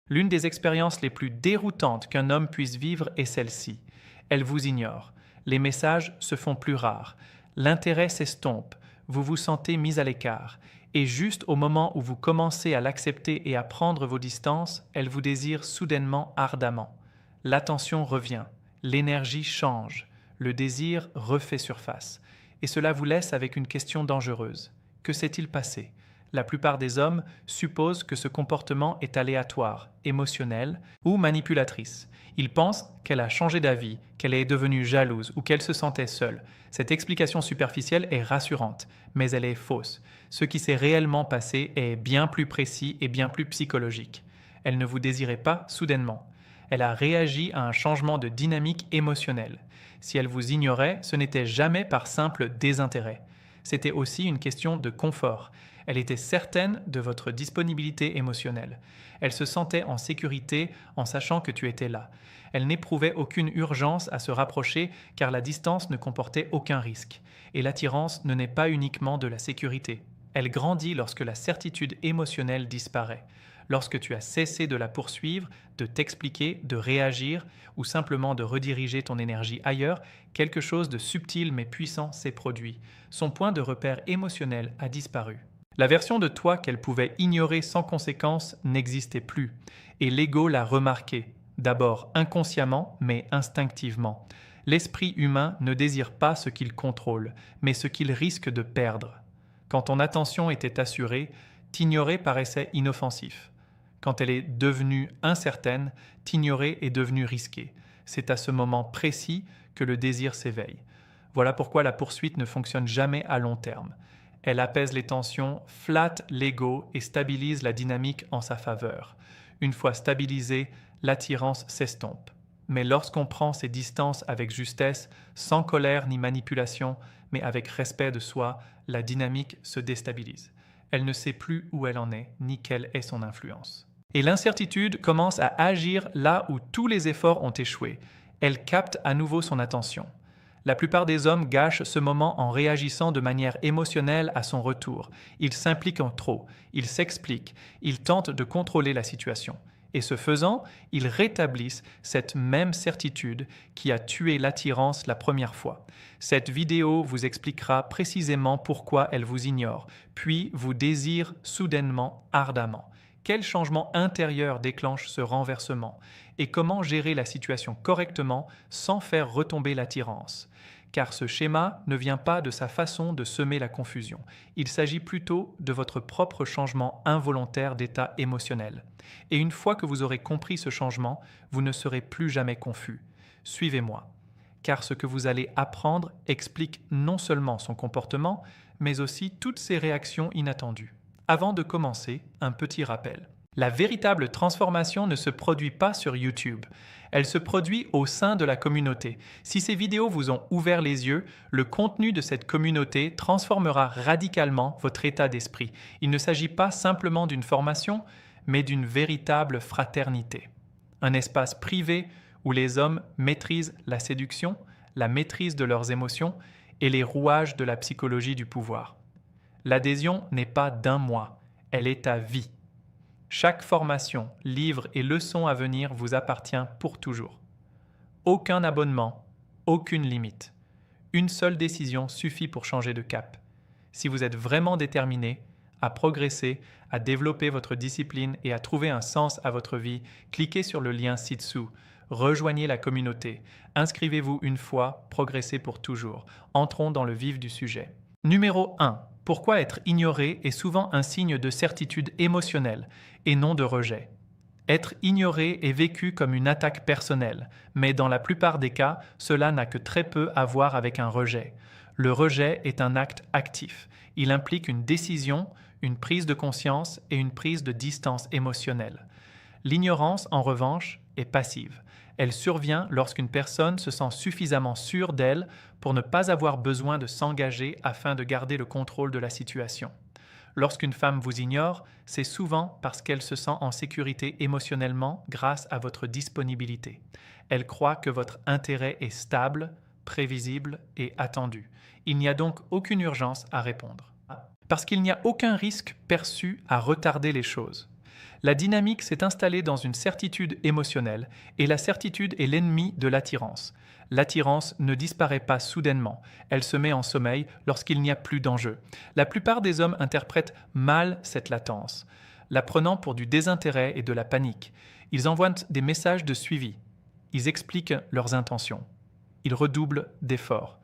L'une des expériences les plus déroutantes qu'un homme puisse vivre est celle-ci. Elle vous ignore. Les messages se font plus rares. L'intérêt s'estompe. Vous vous sentez mis à l'écart. Et juste au moment où vous commencez à l'accepter et à prendre vos distances, elle vous désire soudainement ardemment. L'attention revient. L'énergie change. Le désir refait surface. Et cela vous laisse avec une question dangereuse. Que s'est-il passé ? La plupart des hommes supposent que ce comportement est aléatoire, émotionnel ou manipulatrice. Ils pensent qu'elle a changé d'avis, qu'elle est devenue jalouse ou qu'elle se sentait seule. Cette explication superficielle est rassurante, mais elle est fausse. Ce qui s'est réellement passé est bien plus précis et bien plus psychologique. Elle ne vous désirait pas soudainement. Elle a réagi à un changement de dynamique émotionnelle. Si elle vous ignorait, ce n'était jamais par simple désintérêt. C'était aussi une question de confort. Elle était certaine de votre disponibilité émotionnelle. Elle se sentait en sécurité en sachant que tu étais là. Elle n'éprouvait aucune urgence à se rapprocher car la distance ne comportait aucun risque. Et l'attirance ne naît pas uniquement de la sécurité. Elle grandit lorsque la certitude émotionnelle disparaît. Lorsque tu as cessé de la poursuivre, de t'expliquer, de réagir ou simplement de rediriger ton énergie ailleurs, quelque chose de subtil mais puissant s'est produit. Son point de repère émotionnel a disparu. La version de toi qu'elle pouvait ignorer sans conséquence n'existait plus, et l'ego l'a remarqué, d'abord inconsciemment mais instinctivement. L'esprit humain ne désire pas ce qu'il contrôle, mais ce qu'il risque de perdre. Quand ton attention était assurée, t'ignorer paraissait inoffensif. Quand elle est devenue incertaine, t'ignorer est devenu risqué. C'est à ce moment précis que le désir s'éveille. Voilà pourquoi la poursuite ne fonctionne jamais à long terme. Elle apaise les tensions, flatte l'ego et stabilise la dynamique en sa faveur. Une fois stabilisée, l'attirance s'estompe. Mais lorsqu'on prend ses distances avec justesse, sans colère ni manipulation, mais avec respect de soi, la dynamique se déstabilise. Elle ne sait plus où elle en est, ni quelle est son influence. Et l'incertitude commence à agir là où tous les efforts ont échoué. Elle capte à nouveau son attention. La plupart des hommes gâchent ce moment en réagissant de manière émotionnelle à son retour. Ils s'impliquent en trop, ils s'expliquent, ils tentent de contrôler la situation. Et ce faisant, ils rétablissent cette même certitude qui a tué l'attirance la première fois. Cette vidéo vous expliquera précisément pourquoi elle vous ignore, puis vous désire soudainement, ardemment. Quel changement intérieur déclenche ce renversement et comment gérer la situation correctement sans faire retomber l'attirance. Car ce schéma ne vient pas de sa façon de semer la confusion. Il s'agit plutôt de votre propre changement involontaire d'état émotionnel. Et une fois que vous aurez compris ce changement, vous ne serez plus jamais confus. Suivez-moi. Car ce que vous allez apprendre explique non seulement son comportement, mais aussi toutes ses réactions inattendues. Avant de commencer, un petit rappel. La véritable transformation ne se produit pas sur YouTube. Elle se produit au sein de la communauté. Si ces vidéos vous ont ouvert les yeux, le contenu de cette communauté transformera radicalement votre état d'esprit. Il ne s'agit pas simplement d'une formation, mais d'une véritable fraternité. Un espace privé où les hommes maîtrisent la séduction, la maîtrise de leurs émotions et les rouages de la psychologie du pouvoir. L'adhésion n'est pas d'un mois, elle est à vie. Chaque formation, livre et leçon à venir vous appartient pour toujours. Aucun abonnement, aucune limite. Une seule décision suffit pour changer de cap. Si vous êtes vraiment déterminé à progresser, à développer votre discipline et à trouver un sens à votre vie, cliquez sur le lien ci-dessous. Rejoignez la communauté. Inscrivez-vous une fois, progressez pour toujours. Entrons dans le vif du sujet. Numéro 1. Pourquoi être ignoré est souvent un signe de certitude émotionnelle et non de rejet. Être ignoré est vécu comme une attaque personnelle, mais dans la plupart des cas, cela n'a que très peu à voir avec un rejet. Le rejet est un acte actif. Il implique une décision, une prise de conscience et une prise de distance émotionnelle. L'ignorance, en revanche, est passive. Elle survient lorsqu'une personne se sent suffisamment sûre d'elle pour ne pas avoir besoin de s'engager afin de garder le contrôle de la situation. Lorsqu'une femme vous ignore, c'est souvent parce qu'elle se sent en sécurité émotionnellement grâce à votre disponibilité. Elle croit que votre intérêt est stable, prévisible et attendu. Il n'y a donc aucune urgence à répondre. Parce qu'il n'y a aucun risque perçu à retarder les choses. La dynamique s'est installée dans une certitude émotionnelle et la certitude est l'ennemi de l'attirance. L'attirance ne disparaît pas soudainement, elle se met en sommeil lorsqu'il n'y a plus d'enjeu. La plupart des hommes interprètent mal cette latence, la prenant pour du désintérêt et de la panique. Ils envoient des messages de suivi. Ils expliquent leurs intentions. Ils redoublent d'efforts.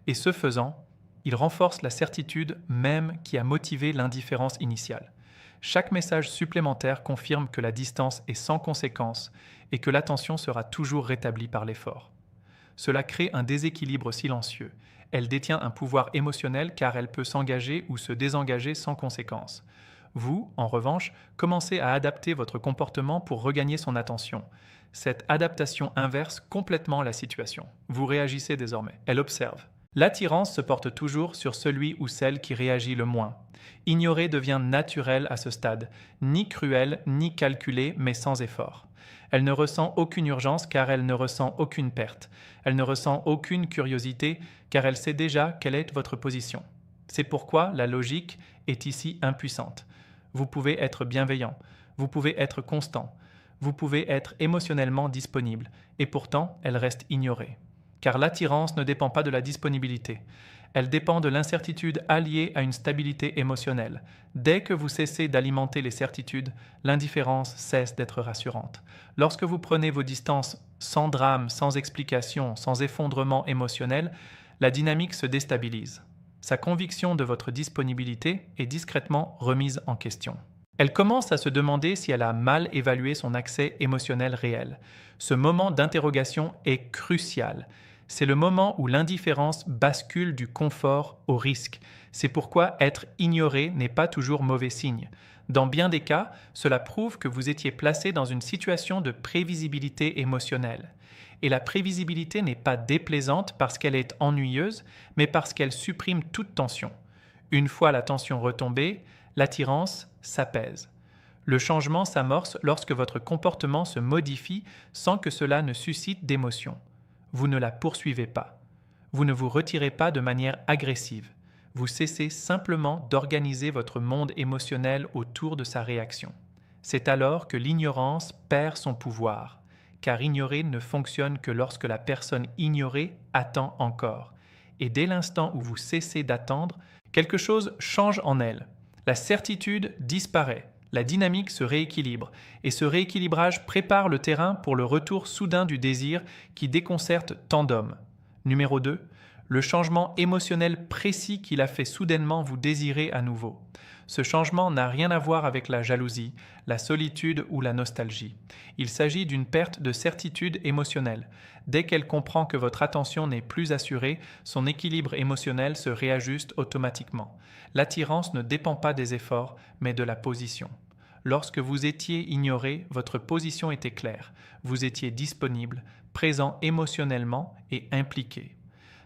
Et ce faisant, ils renforcent la certitude même qui a motivé l'indifférence initiale. Chaque message supplémentaire confirme que la distance est sans conséquence et que l'attention sera toujours rétablie par l'effort. Cela crée un déséquilibre silencieux. Elle détient un pouvoir émotionnel car elle peut s'engager ou se désengager sans conséquence. Vous, en revanche, commencez à adapter votre comportement pour regagner son attention. Cette adaptation inverse complètement la situation. Vous réagissez désormais. Elle observe. L'attirance se porte toujours sur celui ou celle qui réagit le moins. Ignorer devient naturel à ce stade, ni cruel, ni calculé, mais sans effort. Elle ne ressent aucune urgence car elle ne ressent aucune perte. Elle ne ressent aucune curiosité car elle sait déjà quelle est votre position. C'est pourquoi la logique est ici impuissante. Vous pouvez être bienveillant, vous pouvez être constant, vous pouvez être émotionnellement disponible, et pourtant elle reste ignorée. Car l'attirance ne dépend pas de la disponibilité. Elle dépend de l'incertitude alliée à une stabilité émotionnelle. Dès que vous cessez d'alimenter les certitudes, l'indifférence cesse d'être rassurante. Lorsque vous prenez vos distances sans drame, sans explication, sans effondrement émotionnel, la dynamique se déstabilise. Sa conviction de votre disponibilité est discrètement remise en question. Elle commence à se demander si elle a mal évalué son accès émotionnel réel. Ce moment d'interrogation est crucial. C'est le moment où l'indifférence bascule du confort au risque. C'est pourquoi être ignoré n'est pas toujours mauvais signe. Dans bien des cas, cela prouve que vous étiez placé dans une situation de prévisibilité émotionnelle. Et la prévisibilité n'est pas déplaisante parce qu'elle est ennuyeuse, mais parce qu'elle supprime toute tension. Une fois la tension retombée, l'attirance s'apaise. Le changement s'amorce lorsque votre comportement se modifie sans que cela ne suscite d'émotion. Vous ne la poursuivez pas. Vous ne vous retirez pas de manière agressive. Vous cessez simplement d'organiser votre monde émotionnel autour de sa réaction. C'est alors que l'ignorance perd son pouvoir, car ignorer ne fonctionne que lorsque la personne ignorée attend encore. Et dès l'instant où vous cessez d'attendre, quelque chose change en elle. La certitude disparaît. La dynamique se rééquilibre, et ce rééquilibrage prépare le terrain pour le retour soudain du désir qui déconcerte tant d'hommes. Numéro 2. Le changement émotionnel précis qui l'a fait soudainement vous désirer à nouveau. Ce changement n'a rien à voir avec la jalousie, la solitude ou la nostalgie. Il s'agit d'une perte de certitude émotionnelle. Dès qu'elle comprend que votre attention n'est plus assurée, son équilibre émotionnel se réajuste automatiquement. L'attirance ne dépend pas des efforts, mais de la position. Lorsque vous étiez ignoré, votre position était claire. Vous étiez disponible, présent émotionnellement et impliqué.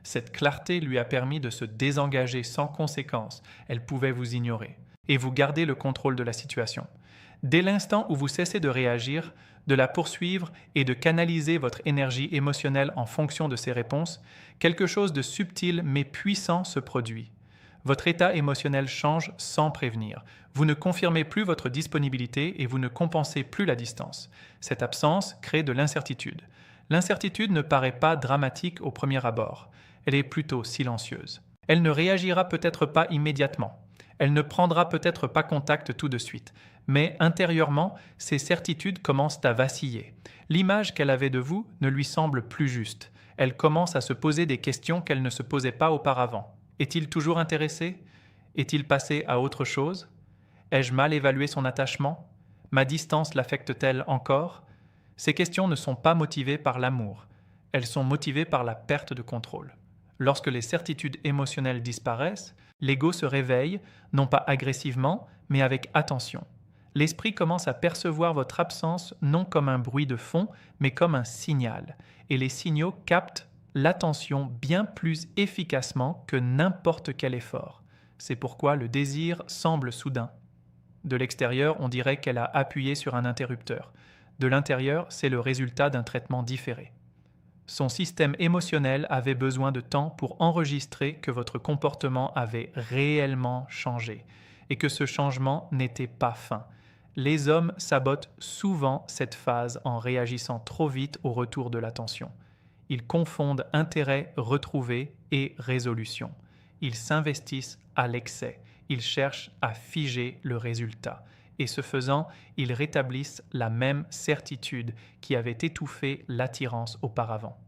Cette clarté lui a permis de se désengager sans conséquence. Elle pouvait vous ignorer. Et vous gardez le contrôle de la situation. Dès l'instant où vous cessez de réagir, de la poursuivre et de canaliser votre énergie émotionnelle en fonction de ses réponses, quelque chose de subtil mais puissant se produit. Votre état émotionnel change sans prévenir. Vous ne confirmez plus votre disponibilité et vous ne compensez plus la distance. Cette absence crée de l'incertitude. L'incertitude ne paraît pas dramatique au premier abord. Elle est plutôt silencieuse. Elle ne réagira peut-être pas immédiatement. Elle ne prendra peut-être pas contact tout de suite. Mais intérieurement, ses certitudes commencent à vaciller. L'image qu'elle avait de vous ne lui semble plus juste. Elle commence à se poser des questions qu'elle ne se posait pas auparavant. Est-il toujours intéressé? Est-il passé à autre chose? Ai-je mal évalué son attachement? Ma distance l'affecte-t-elle encore? Ces questions ne sont pas motivées par l'amour. Elles sont motivées par la perte de contrôle. Lorsque les certitudes émotionnelles disparaissent, l'ego se réveille, non pas agressivement, mais avec attention. L'esprit commence à percevoir votre absence non comme un bruit de fond, mais comme un signal. Et les signaux captent l'attention bien plus efficacement que n'importe quel effort. C'est pourquoi le désir semble soudain. De l'extérieur, on dirait qu'elle a appuyé sur un interrupteur. De l'intérieur, c'est le résultat d'un traitement différé. Son système émotionnel avait besoin de temps pour enregistrer que votre comportement avait réellement changé et que ce changement n'était pas fin. Les hommes sabotent souvent cette phase en réagissant trop vite au retour de l'attention. Ils confondent intérêt retrouvé et résolution. Ils s'investissent à l'excès. Ils cherchent à figer le résultat. Et ce faisant, ils rétablissent la même certitude qui avait étouffé l'attirance auparavant.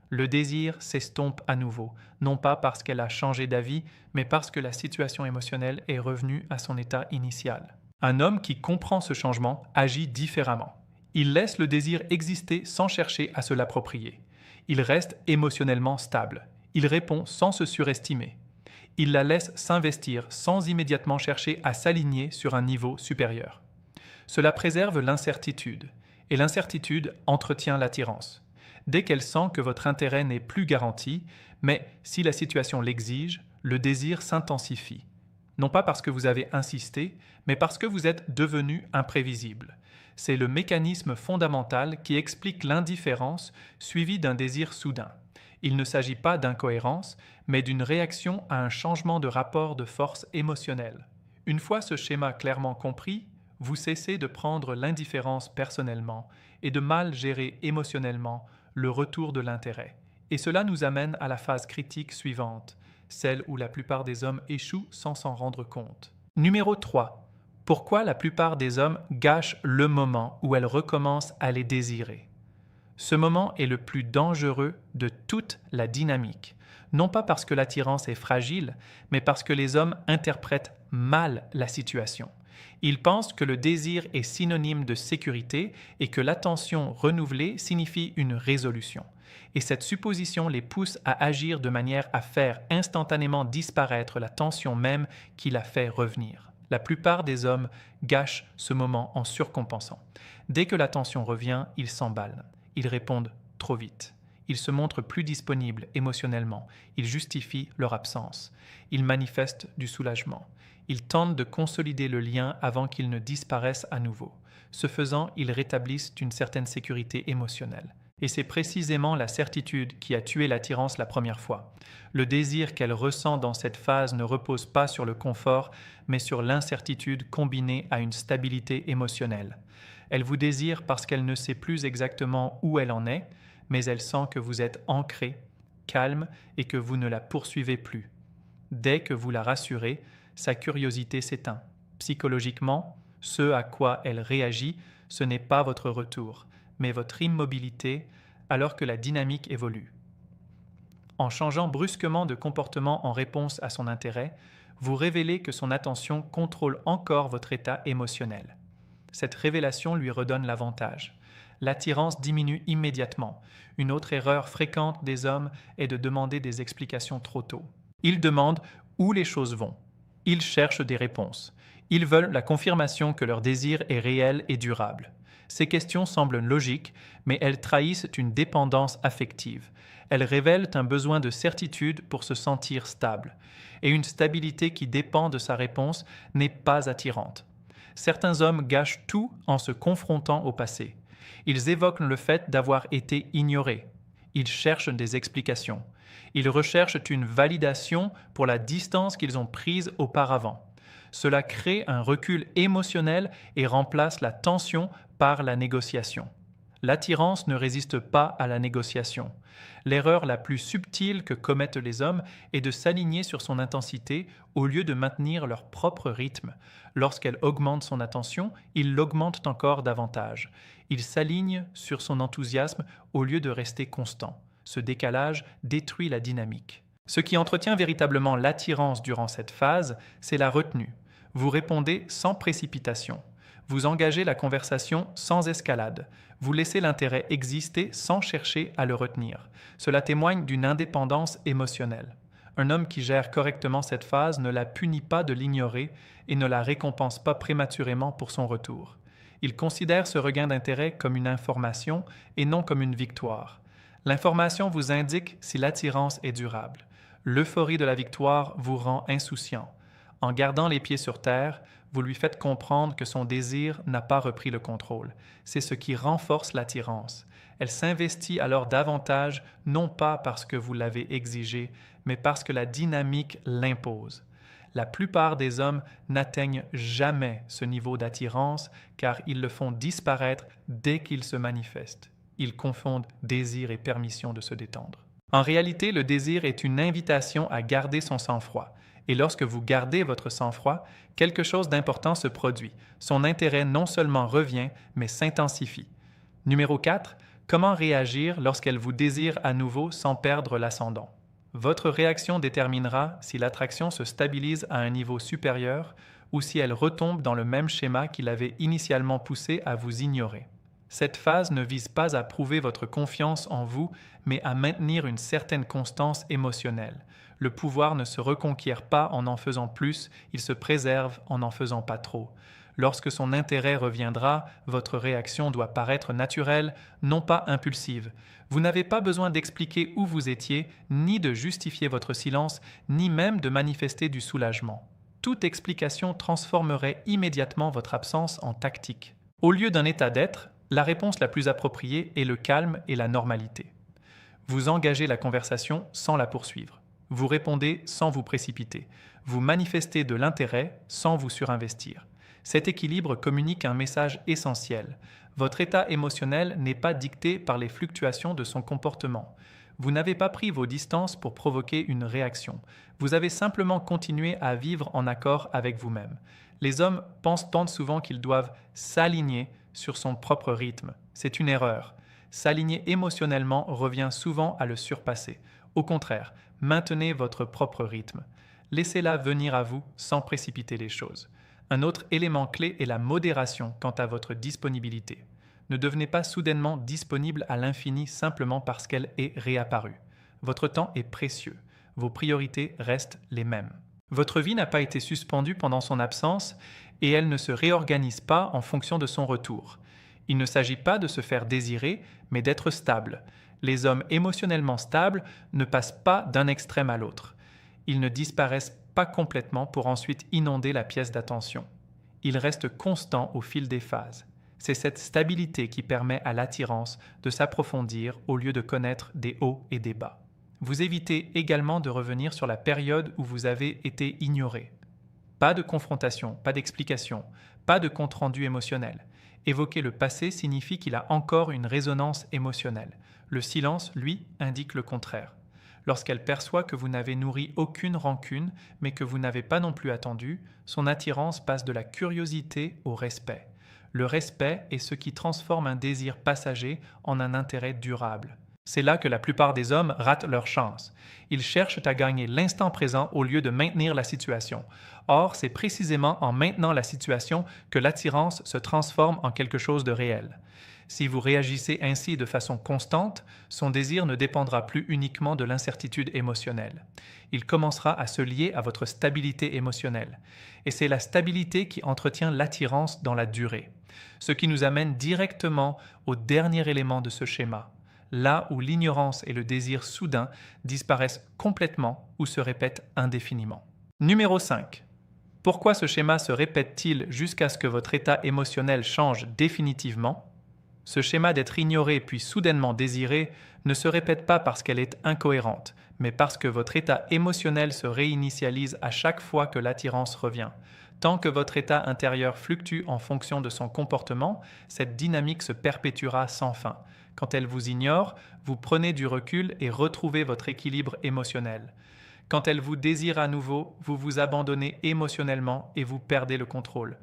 Le désir s'estompe à nouveau, non pas parce qu'elle a changé d'avis, mais parce que la situation émotionnelle est revenue à son état initial. Un homme qui comprend ce changement agit différemment. Il laisse le désir exister sans chercher à se l'approprier. Il reste émotionnellement stable. Il répond sans se surestimer. Il la laisse s'investir sans immédiatement chercher à s'aligner sur un niveau supérieur. Cela préserve l'incertitude, et l'incertitude entretient l'attirance. Dès qu'elle sent que votre intérêt n'est plus garanti, mais si la situation l'exige, le désir s'intensifie. Non pas parce que vous avez insisté, mais parce que vous êtes devenu imprévisible. C'est le mécanisme fondamental qui explique l'indifférence suivie d'un désir soudain. Il ne s'agit pas d'incohérence, mais d'une réaction à un changement de rapport de force émotionnelle. Une fois ce schéma clairement compris, vous cessez de prendre l'indifférence personnellement et de mal gérer émotionnellement le retour de l'intérêt. Et cela nous amène à la phase critique suivante, celle où la plupart des hommes échouent sans s'en rendre compte. Numéro 3. Pourquoi la plupart des hommes gâchent le moment où elles recommencent à les désirer? Ce moment est le plus dangereux de toute la dynamique, non pas parce que l'attirance est fragile, mais parce que les hommes interprètent mal la situation. Ils pensent que le désir est synonyme de sécurité et que l'attention renouvelée signifie une résolution. Et cette supposition les pousse à agir de manière à faire instantanément disparaître la tension même qui la fait revenir. La plupart des hommes gâchent ce moment en surcompensant. Dès que la tension revient, ils s'emballent. Ils répondent trop vite. Ils se montrent plus disponibles émotionnellement. Ils justifient leur absence. Ils manifestent du soulagement. Ils tentent de consolider le lien avant qu'il ne disparaisse à nouveau. Ce faisant, ils rétablissent une certaine sécurité émotionnelle. Et c'est précisément la certitude qui a tué l'attirance la première fois. Le désir qu'elle ressent dans cette phase ne repose pas sur le confort, mais sur l'incertitude combinée à une stabilité émotionnelle. Elle vous désire parce qu'elle ne sait plus exactement où elle en est, mais elle sent que vous êtes ancré, calme et que vous ne la poursuivez plus. Dès que vous la rassurez, sa curiosité s'éteint. Psychologiquement, ce à quoi elle réagit, ce n'est pas votre retour, mais votre immobilité alors que la dynamique évolue. En changeant brusquement de comportement en réponse à son intérêt, vous révélez que son attention contrôle encore votre état émotionnel. Cette révélation lui redonne l'avantage. L'attirance diminue immédiatement. Une autre erreur fréquente des hommes est de demander des explications trop tôt. Ils demandent où les choses vont. Ils cherchent des réponses. Ils veulent la confirmation que leur désir est réel et durable. Ces questions semblent logiques, mais elles trahissent une dépendance affective. Elles révèlent un besoin de certitude pour se sentir stable. Et une stabilité qui dépend de sa réponse n'est pas attirante. Certains hommes gâchent tout en se confrontant au passé. Ils évoquent le fait d'avoir été ignorés. Ils cherchent des explications. Ils recherchent une validation pour la distance qu'ils ont prise auparavant. Cela crée un recul émotionnel et remplace la tension par la négociation. L'attirance ne résiste pas à la négociation. L'erreur la plus subtile que commettent les hommes est de s'aligner sur son intensité au lieu de maintenir leur propre rythme. Lorsqu'elle augmente son attention, ils l'augmentent encore davantage. Ils s'alignent sur son enthousiasme au lieu de rester constant. Ce décalage détruit la dynamique. Ce qui entretient véritablement l'attirance durant cette phase, c'est la retenue. Vous répondez sans précipitation. Vous engagez la conversation sans escalade. Vous laissez l'intérêt exister sans chercher à le retenir. Cela témoigne d'une indépendance émotionnelle. Un homme qui gère correctement cette phase ne la punit pas de l'ignorer et ne la récompense pas prématurément pour son retour. Il considère ce regain d'intérêt comme une information et non comme une victoire. L'information vous indique si l'attirance est durable. L'euphorie de la victoire vous rend insouciant. En gardant les pieds sur terre, vous lui faites comprendre que son désir n'a pas repris le contrôle. C'est ce qui renforce l'attirance. Elle s'investit alors davantage, non pas parce que vous l'avez exigé, mais parce que la dynamique l'impose. La plupart des hommes n'atteignent jamais ce niveau d'attirance car ils le font disparaître dès qu'il se manifeste. Ils confondent désir et permission de se détendre. En réalité, le désir est une invitation à garder son sang-froid. Et lorsque vous gardez votre sang-froid, quelque chose d'important se produit. Son intérêt non seulement revient, mais s'intensifie. Numéro 4. Comment réagir lorsqu'elle vous désire à nouveau sans perdre l'ascendant? Votre réaction déterminera si l'attraction se stabilise à un niveau supérieur ou si elle retombe dans le même schéma qui l'avait initialement poussé à vous ignorer. Cette phase ne vise pas à prouver votre confiance en vous, mais à maintenir une certaine constance émotionnelle. Le pouvoir ne se reconquiert pas en faisant plus, il se préserve en n'en faisant pas trop. Lorsque son intérêt reviendra, votre réaction doit paraître naturelle, non pas impulsive. Vous n'avez pas besoin d'expliquer où vous étiez, ni de justifier votre silence, ni même de manifester du soulagement. Toute explication transformerait immédiatement votre absence en tactique. Au lieu d'un état d'être, la réponse la plus appropriée est le calme et la normalité. Vous engagez la conversation sans la poursuivre. Vous répondez sans vous précipiter. Vous manifestez de l'intérêt sans vous surinvestir. Cet équilibre communique un message essentiel. Votre état émotionnel n'est pas dicté par les fluctuations de son comportement. Vous n'avez pas pris vos distances pour provoquer une réaction. Vous avez simplement continué à vivre en accord avec vous-même. Les hommes pensent tant souvent qu'ils doivent s'aligner sur son propre rythme. C'est une erreur. S'aligner émotionnellement revient souvent à le surpasser. Au contraire, maintenez votre propre rythme. Laissez-la venir à vous sans précipiter les choses. Un autre élément clé est la modération quant à votre disponibilité. Ne devenez pas soudainement disponible à l'infini simplement parce qu'elle est réapparue. Votre temps est précieux. Vos priorités restent les mêmes. Votre vie n'a pas été suspendue pendant son absence et elle ne se réorganise pas en fonction de son retour. Il ne s'agit pas de se faire désirer, mais d'être stable. Les hommes émotionnellement stables ne passent pas d'un extrême à l'autre. Ils ne disparaissent pas complètement pour ensuite inonder la pièce d'attention. Ils restent constants au fil des phases. C'est cette stabilité qui permet à l'attirance de s'approfondir au lieu de connaître des hauts et des bas. Vous évitez également de revenir sur la période où vous avez été ignoré. Pas de confrontation, pas d'explication, pas de compte-rendu émotionnel. Évoquer le passé signifie qu'il a encore une résonance émotionnelle. Le silence, lui, indique le contraire. Lorsqu'elle perçoit que vous n'avez nourri aucune rancune, mais que vous n'avez pas non plus attendu, son attirance passe de la curiosité au respect. Le respect est ce qui transforme un désir passager en un intérêt durable. C'est là que la plupart des hommes ratent leur chance. Ils cherchent à gagner l'instant présent au lieu de maintenir la situation. Or, c'est précisément en maintenant la situation que l'attirance se transforme en quelque chose de réel. Si vous réagissez ainsi de façon constante, son désir ne dépendra plus uniquement de l'incertitude émotionnelle. Il commencera à se lier à votre stabilité émotionnelle. Et c'est la stabilité qui entretient l'attirance dans la durée. Ce qui nous amène directement au dernier élément de ce schéma, là où l'ignorance et le désir soudain disparaissent complètement ou se répètent indéfiniment. Numéro 5. Pourquoi ce schéma se répète-t-il jusqu'à ce que votre état émotionnel change définitivement? Ce schéma d'être ignoré puis soudainement désiré ne se répète pas parce qu'elle est incohérente, mais parce que votre état émotionnel se réinitialise à chaque fois que l'attirance revient. Tant que votre état intérieur fluctue en fonction de son comportement, cette dynamique se perpétuera sans fin. Quand elle vous ignore, vous prenez du recul et retrouvez votre équilibre émotionnel. Quand elle vous désire à nouveau, vous vous abandonnez émotionnellement et vous perdez le contrôle.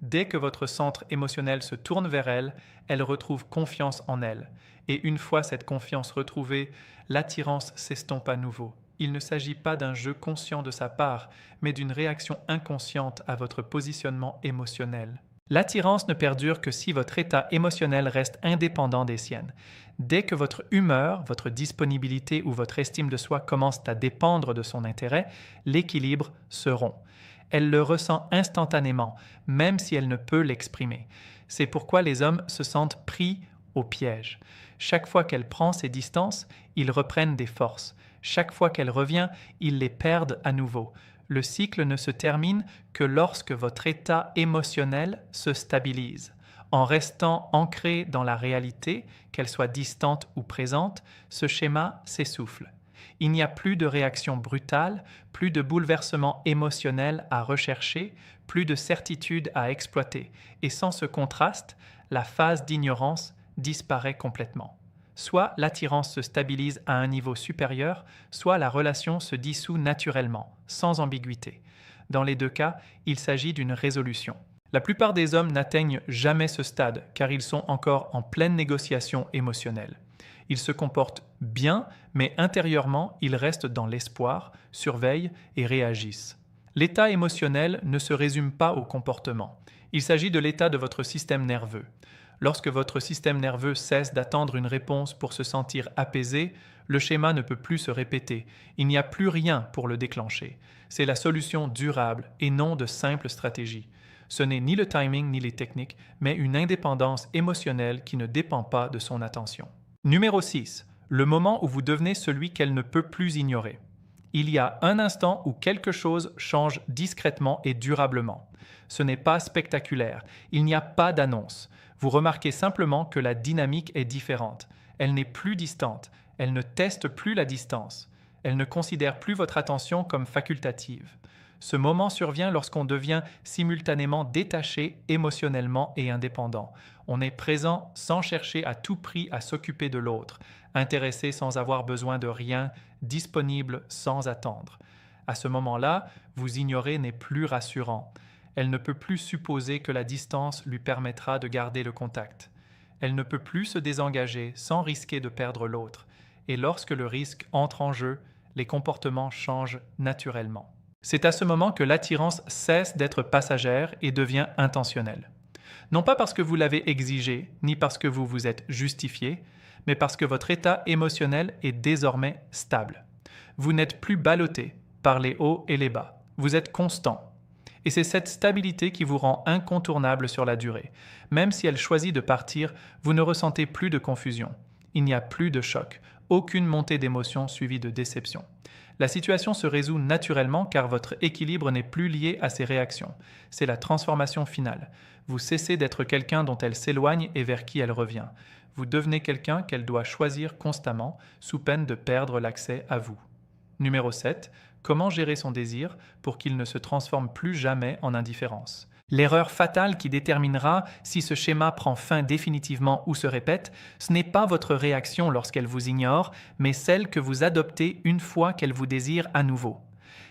Dès que votre centre émotionnel se tourne vers elle, elle retrouve confiance en elle. Et une fois cette confiance retrouvée, l'attirance s'estompe à nouveau. Il ne s'agit pas d'un jeu conscient de sa part, mais d'une réaction inconsciente à votre positionnement émotionnel. L'attirance ne perdure que si votre état émotionnel reste indépendant des siennes. Dès que votre humeur, votre disponibilité ou votre estime de soi commencent à dépendre de son intérêt, l'équilibre se rompt. Elle le ressent instantanément, même si elle ne peut l'exprimer. C'est pourquoi les hommes se sentent pris au piège. Chaque fois qu'elle prend ses distances, ils reprennent des forces. Chaque fois qu'elle revient, ils les perdent à nouveau. Le cycle ne se termine que lorsque votre état émotionnel se stabilise. En restant ancré dans la réalité, qu'elle soit distante ou présente, ce schéma s'essouffle. Il n'y a plus de réaction brutale, plus de bouleversement émotionnel à rechercher, plus de certitude à exploiter. Et sans ce contraste, la phase d'ignorance disparaît complètement. Soit l'attirance se stabilise à un niveau supérieur, soit la relation se dissout naturellement, sans ambiguïté. Dans les deux cas, il s'agit d'une résolution. La plupart des hommes n'atteignent jamais ce stade car ils sont encore en pleine négociation émotionnelle. Ils se comportent bien, mais intérieurement, ils restent dans l'espoir, surveillent et réagissent. L'état émotionnel ne se résume pas au comportement. Il s'agit de l'état de votre système nerveux. Lorsque votre système nerveux cesse d'attendre une réponse pour se sentir apaisé, le schéma ne peut plus se répéter. Il n'y a plus rien pour le déclencher. C'est la solution durable et non de simples stratégies. Ce n'est ni le timing ni les techniques, mais une indépendance émotionnelle qui ne dépend pas de son attention. Numéro 6. Le moment où vous devenez celui qu'elle ne peut plus ignorer. Il y a un instant où quelque chose change discrètement et durablement. Ce n'est pas spectaculaire, il n'y a pas d'annonce. Vous remarquez simplement que la dynamique est différente. Elle n'est plus distante, elle ne teste plus la distance. Elle ne considère plus votre attention comme facultative. Ce moment survient lorsqu'on devient simultanément détaché émotionnellement et indépendant. On est présent sans chercher à tout prix à s'occuper de l'autre, intéressé sans avoir besoin de rien, disponible sans attendre. À ce moment-là, vous ignorer n'est plus rassurant. Elle ne peut plus supposer que la distance lui permettra de garder le contact. Elle ne peut plus se désengager sans risquer de perdre l'autre. Et lorsque le risque entre en jeu, les comportements changent naturellement. C'est à ce moment que l'attirance cesse d'être passagère et devient intentionnelle. Non pas parce que vous l'avez exigé, ni parce que vous vous êtes justifié, mais parce que votre état émotionnel est désormais stable. Vous n'êtes plus ballotté par les hauts et les bas. Vous êtes constant. Et c'est cette stabilité qui vous rend incontournable sur la durée. Même si elle choisit de partir, vous ne ressentez plus de confusion. Il n'y a plus de choc, aucune montée d'émotion suivie de déception. La situation se résout naturellement car votre équilibre n'est plus lié à ses réactions. C'est la transformation finale. Vous cessez d'être quelqu'un dont elle s'éloigne et vers qui elle revient. Vous devenez quelqu'un qu'elle doit choisir constamment, sous peine de perdre l'accès à vous. Numéro 7. Comment gérer son désir pour qu'il ne se transforme plus jamais en indifférence? L'erreur fatale qui déterminera si ce schéma prend fin définitivement ou se répète, ce n'est pas votre réaction lorsqu'elle vous ignore, mais celle que vous adoptez une fois qu'elle vous désire à nouveau.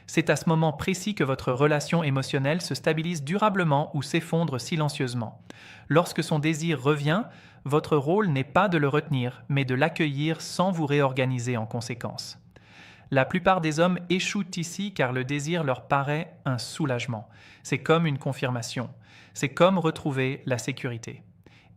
C'est à ce moment précis que votre relation émotionnelle se stabilise durablement ou s'effondre silencieusement. Lorsque son désir revient, votre rôle n'est pas de le retenir, mais de l'accueillir sans vous réorganiser en conséquence. La plupart des hommes échouent ici car le désir leur paraît un soulagement. C'est comme une confirmation. C'est comme retrouver la sécurité.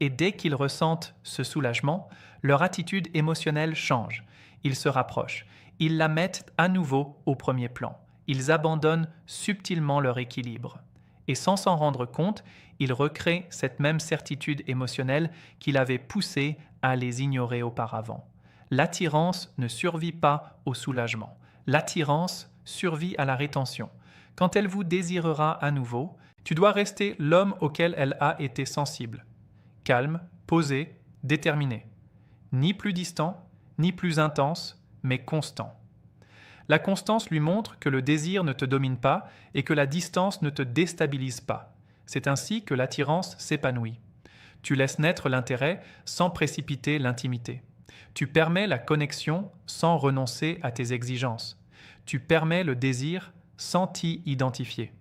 Et dès qu'ils ressentent ce soulagement, leur attitude émotionnelle change. Ils se rapprochent. Ils la mettent à nouveau au premier plan. Ils abandonnent subtilement leur équilibre. Et sans s'en rendre compte, ils recréent cette même certitude émotionnelle qui l'avait poussé à les ignorer auparavant. L'attirance ne survit pas au soulagement. L'attirance survit à la rétention. Quand elle vous désirera à nouveau, tu dois rester l'homme auquel elle a été sensible. Calme, posé, déterminé. Ni plus distant, ni plus intense, mais constant. La constance lui montre que le désir ne te domine pas et que la distance ne te déstabilise pas. C'est ainsi que l'attirance s'épanouit. Tu laisses naître l'intérêt sans précipiter l'intimité. Tu permets la connexion sans renoncer à tes exigences. Tu permets le désir sans t'y identifier.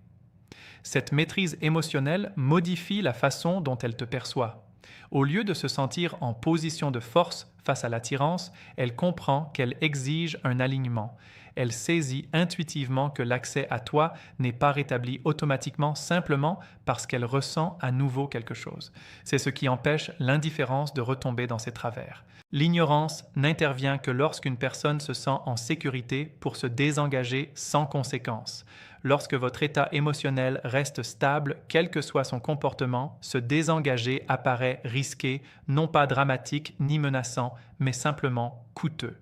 Cette maîtrise émotionnelle modifie la façon dont elle te perçoit. Au lieu de se sentir en position de force face à l'attirance, elle comprend qu'elle exige un alignement. Elle saisit intuitivement que l'accès à toi n'est pas rétabli automatiquement simplement parce qu'elle ressent à nouveau quelque chose. C'est ce qui empêche l'indifférence de retomber dans ses travers. L'ignorance n'intervient que lorsqu'une personne se sent en sécurité pour se désengager sans conséquence. Lorsque votre état émotionnel reste stable, quel que soit son comportement, se désengager apparaît risqué, non pas dramatique ni menaçant, mais simplement coûteux.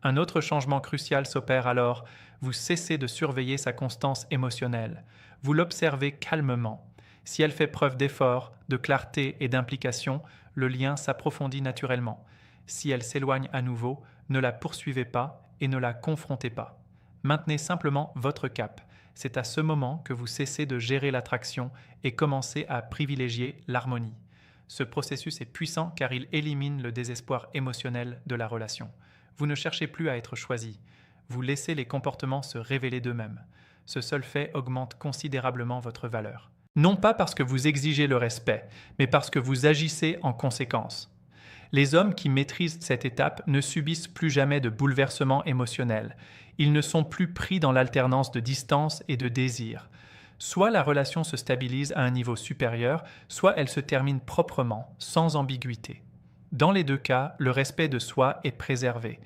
Un autre changement crucial s'opère alors. Vous cessez de surveiller sa constance émotionnelle. Vous l'observez calmement. Si elle fait preuve d'effort, de clarté et d'implication, le lien s'approfondit naturellement. Si elle s'éloigne à nouveau, ne la poursuivez pas et ne la confrontez pas. Maintenez simplement votre cap. C'est à ce moment que vous cessez de gérer l'attraction et commencez à privilégier l'harmonie. Ce processus est puissant car il élimine le désespoir émotionnel de la relation. Vous ne cherchez plus à être choisi. Vous laissez les comportements se révéler d'eux-mêmes. Ce seul fait augmente considérablement votre valeur. Non pas parce que vous exigez le respect, mais parce que vous agissez en conséquence. Les hommes qui maîtrisent cette étape ne subissent plus jamais de bouleversements émotionnels. Ils ne sont plus pris dans l'alternance de distance et de désir. Soit la relation se stabilise à un niveau supérieur, soit elle se termine proprement, sans ambiguïté. Dans les deux cas, le respect de soi est préservé.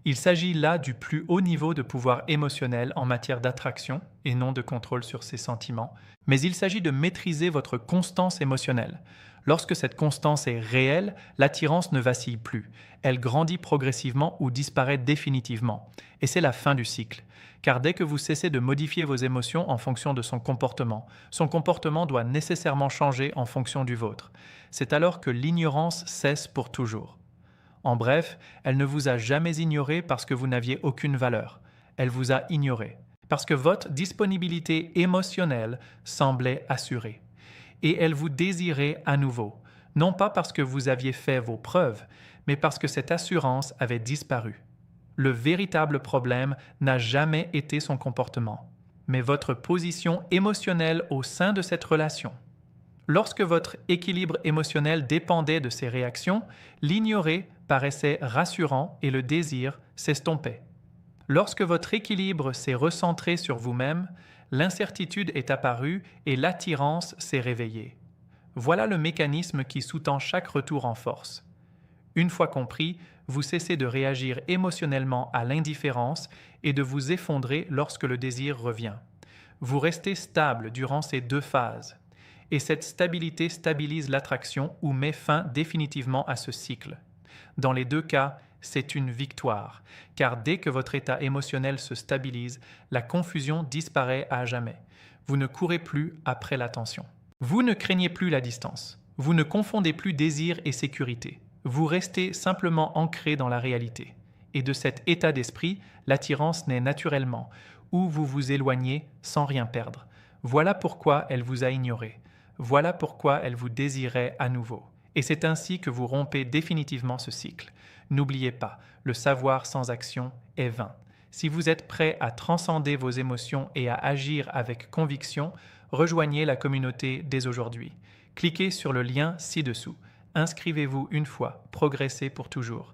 Il s'agit là du plus haut niveau de pouvoir émotionnel en matière d'attraction et non de contrôle sur ses sentiments, mais il s'agit de maîtriser votre constance émotionnelle. Lorsque cette constance est réelle, l'attirance ne vacille plus. Elle grandit progressivement ou disparaît définitivement. Et c'est la fin du cycle. Car dès que vous cessez de modifier vos émotions en fonction de son comportement doit nécessairement changer en fonction du vôtre. C'est alors que l'ignorance cesse pour toujours. En bref, elle ne vous a jamais ignoré parce que vous n'aviez aucune valeur. Elle vous a ignoré parce que votre disponibilité émotionnelle semblait assurée. Et elle vous désirait à nouveau, non pas parce que vous aviez fait vos preuves, mais parce que cette assurance avait disparu. Le véritable problème n'a jamais été son comportement, mais votre position émotionnelle au sein de cette relation. Lorsque votre équilibre émotionnel dépendait de ces réactions, l'ignorer paraissait rassurant et le désir s'estompait. Lorsque votre équilibre s'est recentré sur vous-même, l'incertitude est apparue et l'attirance s'est réveillée. Voilà le mécanisme qui sous-tend chaque retour en force. Une fois compris, vous cessez de réagir émotionnellement à l'indifférence et de vous effondrer lorsque le désir revient. Vous restez stable durant ces deux phases. Et cette stabilité stabilise l'attraction ou met fin définitivement à ce cycle. Dans les deux cas, c'est une victoire, car dès que votre état émotionnel se stabilise, la confusion disparaît à jamais. Vous ne courez plus après l'attention. Vous ne craignez plus la distance. Vous ne confondez plus désir et sécurité. Vous restez simplement ancré dans la réalité. Et de cet état d'esprit, l'attirance naît naturellement, ou vous vous éloignez sans rien perdre. Voilà pourquoi elle vous a ignoré. Voilà pourquoi elle vous désirait à nouveau. Et c'est ainsi que vous rompez définitivement ce cycle. N'oubliez pas, le savoir sans action est vain. Si vous êtes prêt à transcender vos émotions et à agir avec conviction, rejoignez la communauté dès aujourd'hui. Cliquez sur le lien ci-dessous. Inscrivez-vous une fois, progressez pour toujours.